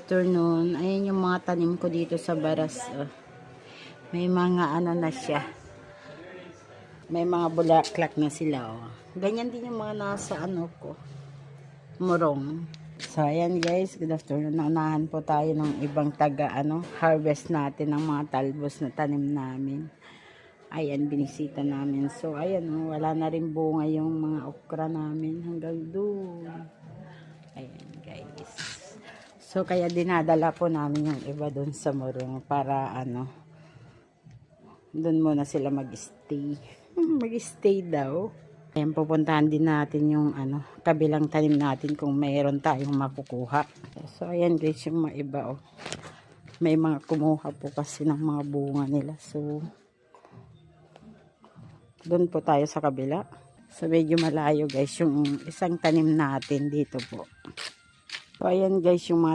Afternoon, ayan yung mga tanim ko dito sa baras. May mga ano na siya. May mga bulaklak na sila. Ganyan din yung mga nasa ano ko. Murong. So ayan guys, good afternoon. Naunahan po tayo ng ibang harvest natin ng mga talbos na tanim namin. Ayan, binisita namin. So ayan, wala na rin bunga yung mga okra namin hanggang doon. Ayan guys. So, kaya dinadala po namin yung iba doon sa Murong para doon muna sila mag-stay. Mag-stay daw. Ayan, pupuntahan din natin yung kabilang tanim natin kung mayroon tayong makukuha. So, ayan guys, yung mga iba may mga kumuha po kasi ng mga bunga nila. So, doon po tayo sa kabila. So, medyo malayo guys yung isang tanim natin dito po. So, ayan guys, yung mga